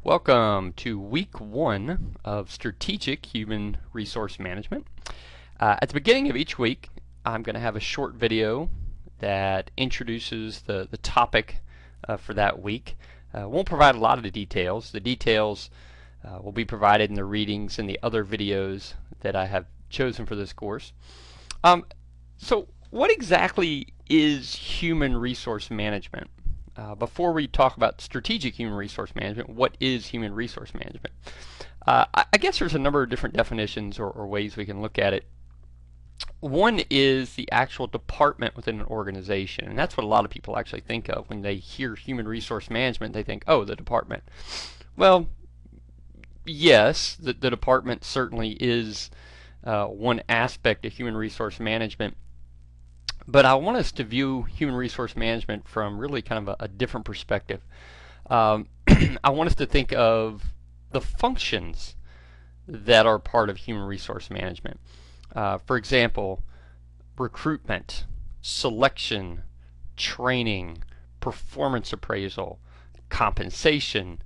Welcome to week one of Strategic Human Resource Management. At the beginning of each week, I'm going to have a short video that introduces the topic for that week. Won't provide a lot of the details. The details will be provided in the readings and the other videos that I have chosen for this course. So what exactly is human resource management? Before we talk about strategic human resource management, what is human resource management? I guess there's a number of different definitions or ways we can look at it. One is the actual department within an organization, and that's what a lot of people actually think of when they hear human resource management. They think, oh, the department. Well, yes, the department certainly is one aspect of human resource management. But I want us to view human resource management from really kind of a different perspective. I want us to think of the functions that are part of human resource management. For example, recruitment, selection, training, performance appraisal, compensation,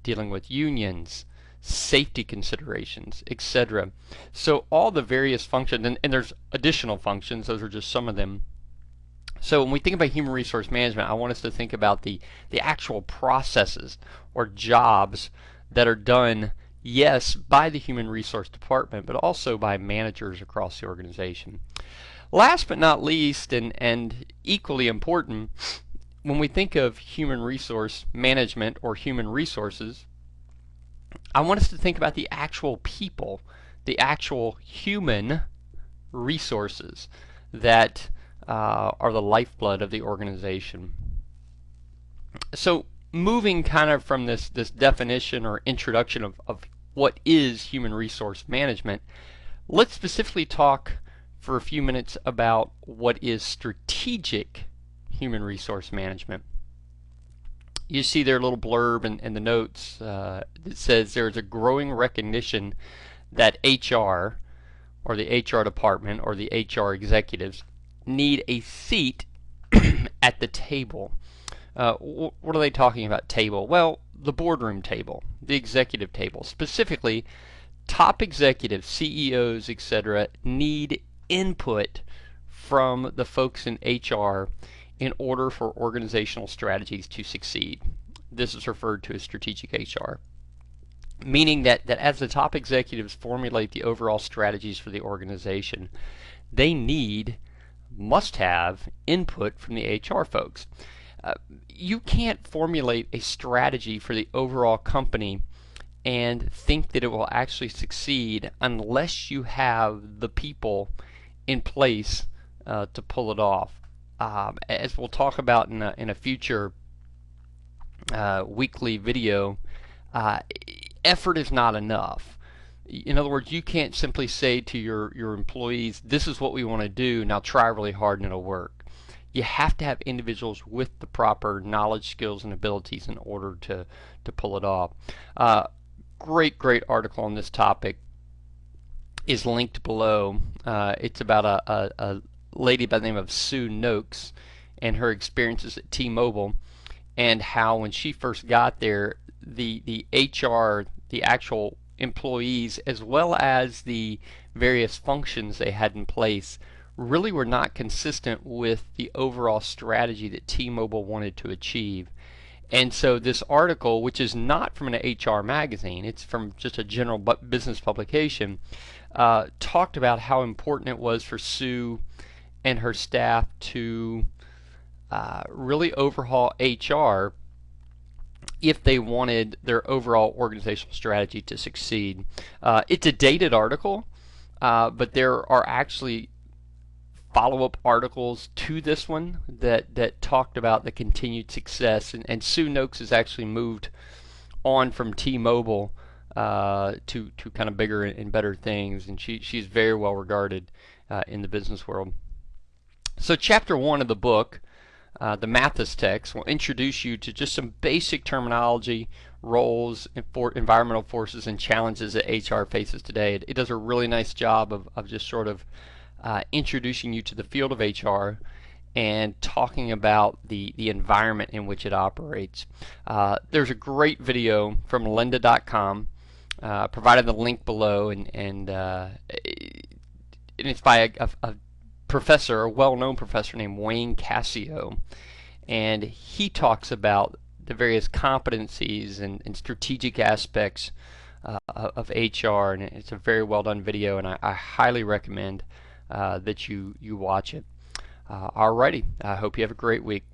dealing with unions, safety considerations, etc. So all the various functions, and there's additional functions, those are just some of them. So when we think about human resource management, I want us to think about the actual processes or jobs that are done, yes, by the human resource department, but also by managers across the organization. Last but not least, and equally important, when we think of human resource management or human resources, I want us to think about the actual people, the actual human resources that are the lifeblood of the organization. So moving kind of from this definition or introduction of what is human resource management, let's specifically talk for a few minutes about what is strategic human resource management. You see their little blurb in the notes that says there's a growing recognition that HR, or the HR department, or the HR executives need a seat at the table. What are they talking about table? Well, the boardroom table, the executive table. Specifically, top executives, CEOs, etc. need input from the folks in HR in order for organizational strategies to succeed. This is referred to as strategic HR, meaning that as the top executives formulate the overall strategies for the organization, they must have input from the HR folks. You can't formulate a strategy for the overall company and think that it will actually succeed unless you have the people in place to pull it off. As we'll talk about in a future weekly video, effort is not enough. In other words, you can't simply say to your employees, this is what we want to do, now try really hard and it'll work. You have to have individuals with the proper knowledge, skills, and abilities in order to pull it off. Great article on this topic is linked below. It's about a lady by the name of Sue Noakes and her experiences at T-Mobile, and how when she first got there, the HR, the actual employees, as well as the various functions they had in place, really were not consistent with the overall strategy that T-Mobile wanted to achieve. And so this article, which is not from an HR magazine, it's from just a general business publication, talked about how important it was for Sue and her staff to really overhaul HR if they wanted their overall organizational strategy to succeed. It's a dated article, but there are actually follow-up articles to this one that talked about the continued success. And Sue Noakes has actually moved on from T-Mobile to kind of bigger and better things, and she's very well regarded in the business world. So chapter 1 of the book, the Mathis text, will introduce you to just some basic terminology, roles, environmental forces, and challenges that HR faces today. It does a really nice job of just sort of introducing you to the field of HR and talking about the environment in which it operates. There's a great video from lynda.com. Provided the link below, and it's by a professor, a well-known professor named Wayne Cascio, and he talks about the various competencies and strategic aspects of HR, and it's a very well done video, and I highly recommend that you watch it. Alrighty, I hope you have a great week.